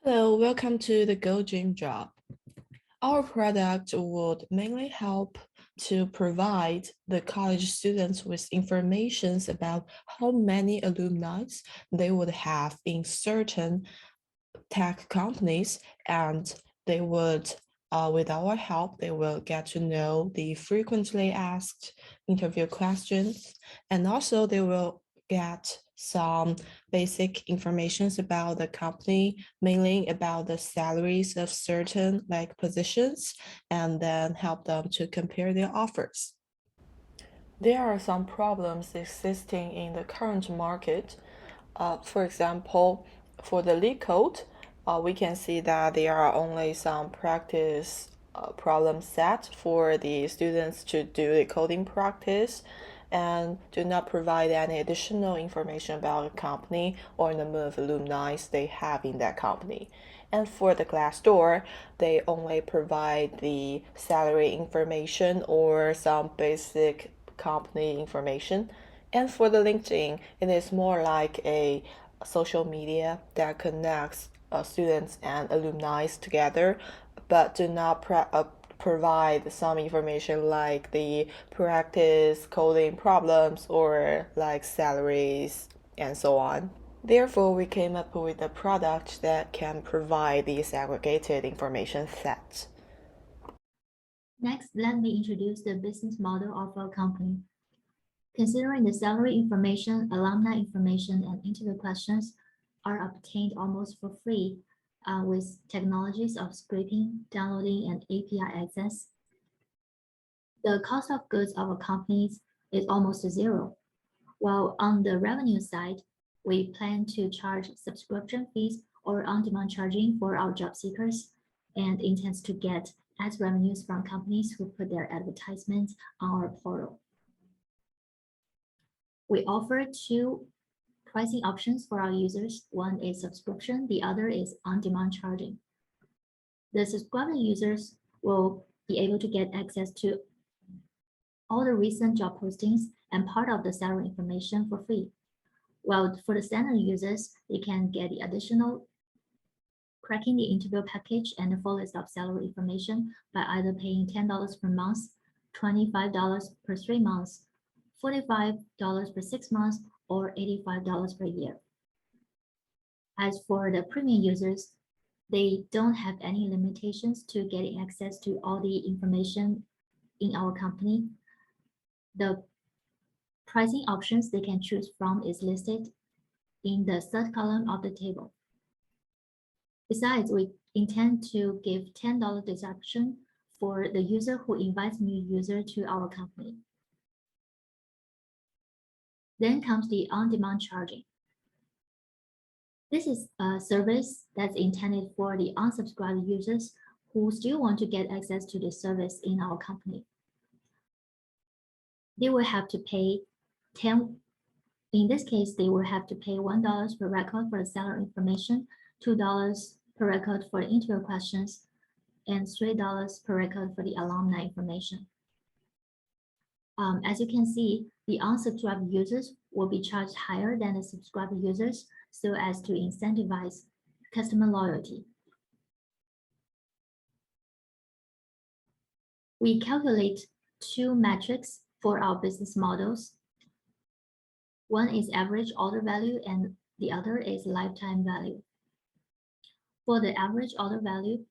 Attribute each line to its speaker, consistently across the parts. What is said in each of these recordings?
Speaker 1: Hello, welcome to the Go Dream Job. Our product would mainly help to provide the college students with information about how many alumni they would have in certain tech companies, and they would, with our help, they will get to know the frequently asked interview questions, and also they will get some basic informations about the company, mainly about the salaries of certain like positions, and then help them to compare their offers. There are some problems existing in the current market. For example, for the LeetCode, we can see that there are only some practice problem set for the students to do the coding practice and do not provide any additional information about the company or the number of alumni they have in that company. And for the Glassdoor, they only provide the salary information or some basic company information. And for the LinkedIn, it is more like a social media that connects students and alumni together, but do not provide some information like the practice coding problems or like salaries and so on. Therefore, we came up with a product that can provide these aggregated information sets.
Speaker 2: Next, let me introduce the business model of our company. Considering the salary information, alumni information, and interview questions are obtained almost for free with technologies of scraping, downloading, and API access, the cost of goods of our companies is almost zero. While on the revenue side, we plan to charge subscription fees or on-demand charging for our job seekers and intends to get ads revenues from companies who put their advertisements on our portal. We offer two pricing options for our users. One is subscription, the other is on-demand charging. The subscriber users will be able to get access to all the recent job postings and part of the salary information for free. While for the standard users, they can get the additional cracking the interview package and the full list of salary information by either paying $10 per month, $25 per 3 months, $45 per 6 months, or $85 per year. As for the premium users, they don't have any limitations to getting access to all the information in our company. The pricing options they can choose from is listed in the third column of the table. Besides, we intend to give $10 deduction for the user who invites new user to our company. Then comes the on-demand charging. This is a service that's intended for the unsubscribed users who still want to get access to the service in our company. They will have to pay in this case, they will have to pay $1 per record for the salary information, $2 per record for the interview questions, and $3 per record for the alumni information. As you can see, the unsubscribed users will be charged higher than the subscribed users so as to incentivize customer loyalty. We calculate two metrics for our business models. One is average order value and the other is lifetime value. For the average order value,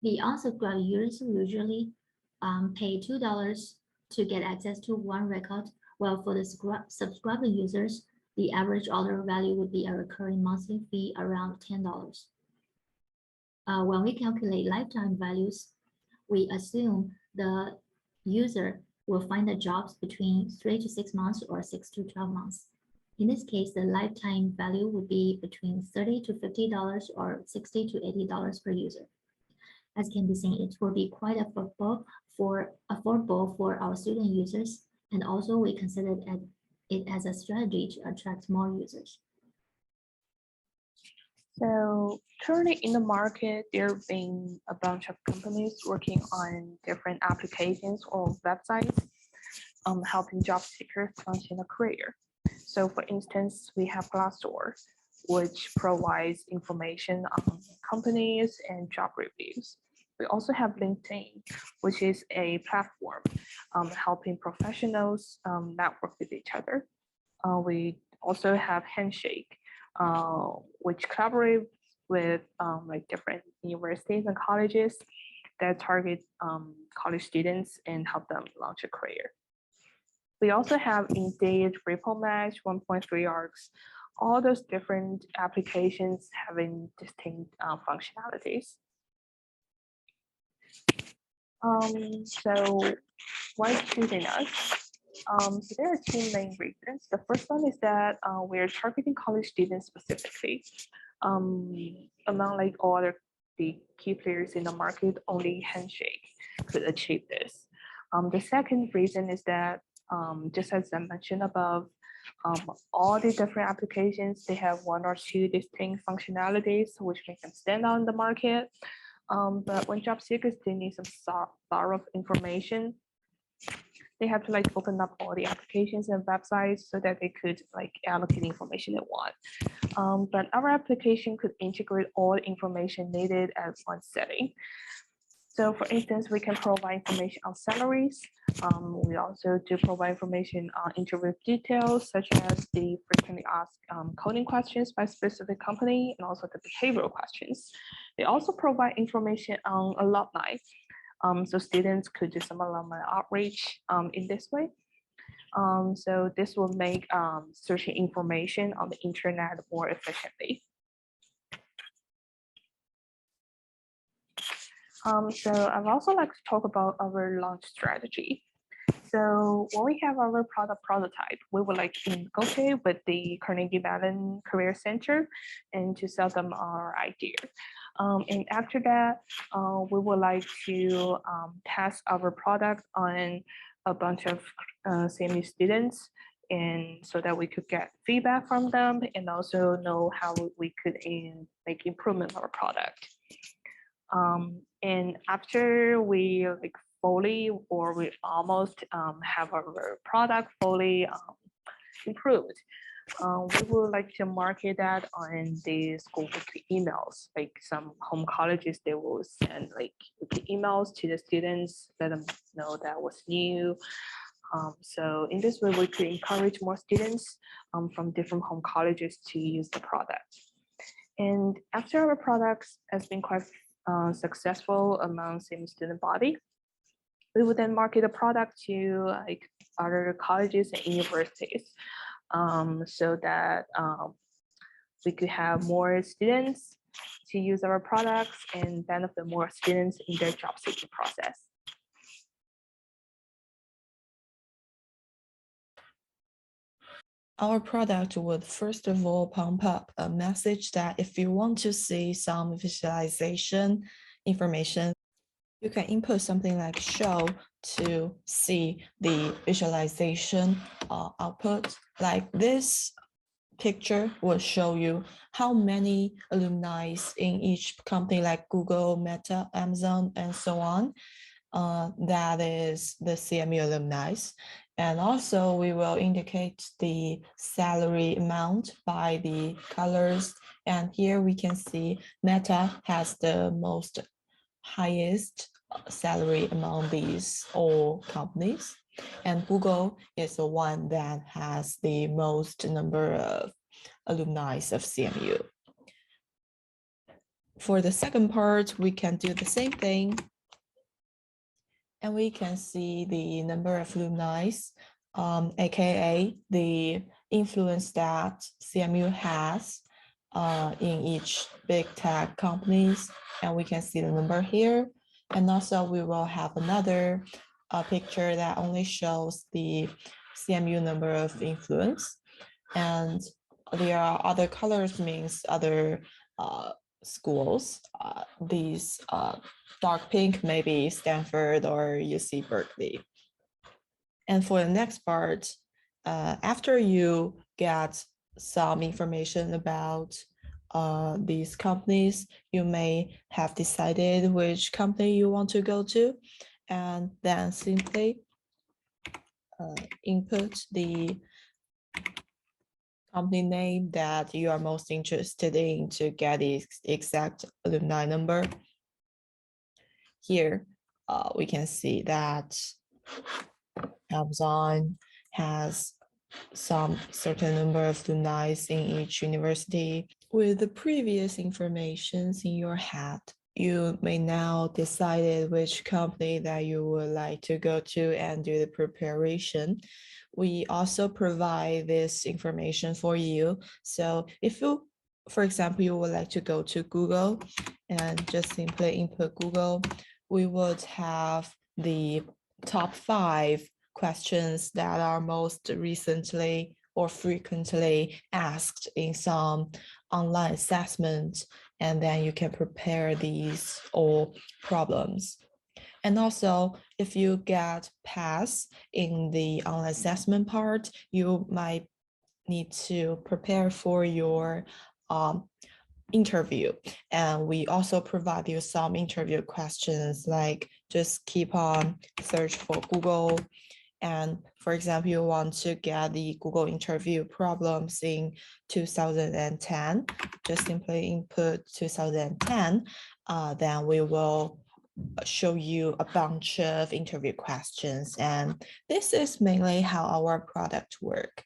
Speaker 2: the unsubscribed users usually pay $2 to get access to one record, while for the subscriber users, the average order value would be a recurring monthly fee around $10. When we calculate lifetime values, we assume the user will find the jobs between 3 to 6 months or 6 to 12 months. In this case, the lifetime value would be between $30 to $50 or $60 to $80 per user. As can be seen, it will be quite affordable for our student users, and also we considered it as a strategy to attract more users.
Speaker 3: So currently in the market, there have been a bunch of companies working on different applications or websites, helping job seekers launch a career. So for instance, we have Glassdoor, which provides information on companies and job reviews. We also have LinkedIn, which is a platform helping professionals network with each other. We also have Handshake, which collaborate with like different universities and colleges that target college students and help them launch a career. We also have Indeed, RippleMatch, 1.3Arcs, all those different applications having distinct functionalities. So why choosing us? So there are two main reasons. The first one is that we're targeting college students specifically. Among like all other the key players in the market, only Handshake could achieve this. The second reason is that just as I mentioned above, all the different applications, they have one or two distinct functionalities which make them stand out in the market. But when job seekers, they need some thorough information, they have to like open up all the applications and websites so that they could like allocate the information they want. But our application could integrate all the information needed at one setting. So for instance, we can provide information on salaries. We also do provide information on interview details, such as the frequently asked coding questions by specific company and also the behavioral questions. They also provide information on alumni. So students could do some alumni outreach in this way. So this will make searching information on the internet more efficiently. So I'd also like to talk about our launch strategy. So when we have our product prototype, we would like to negotiate with the Carnegie Mellon Career Center and to sell them our idea. And after that, we would like to test our product on a bunch of CMU students, and so that we could get feedback from them and also know how we could make improvement of our product. And after we like fully or we almost have our product fully improved, we would like to market that on the school weekly emails. Like some home colleges, they will send like weekly emails to the students, let them know that was new. So in this way, we could encourage more students from different home colleges to use the product. And after our products has been quite successful among same student body, we would then market the product to like other colleges and universities, so that we could have more students to use our products and benefit more students in their job seeking process.
Speaker 1: Our product would first of all pump up a message that if you want to see some visualization information, you can input something like show to see the visualization output. Like this picture will show you how many alumni in each company like Google, Meta, Amazon, and so on. That is the CMU alumni. And also we will indicate the salary amount by the colors. And here we can see Meta has the most highest salary among these all companies. And Google is the one that has the most number of alumni of CMU. For the second part, we can do the same thing. And we can see the number of alumni, aka the influence that CMU has in each big tech companies. And we can see the number here. And also we will have another picture that only shows the CMU number of influence. And there are other colors means other schools. These dark pink, maybe Stanford or UC Berkeley. And for the next part, after you get some information about these companies, you may have decided which company you want to go to, and then simply input the company name that you are most interested in to get the exact alumni number. Here, we can see that Amazon has some certain number of alumni in each university. With the previous informations in your head, you may now decide which company that you would like to go to and do the preparation. We also provide this information for you. So if you, for example, you would like to go to Google and just simply input Google, we would have the top 5 questions that are most recently or frequently asked in some online assessment, and then you can prepare these all problems. And also, if you get pass in the online assessment part, you might need to prepare for your interview. And we also provide you some interview questions, like just keep on search for Google. And for example, you want to get the Google interview problems in 2010, just simply input 2010, then we will show you a bunch of interview questions. And this is mainly how our product work.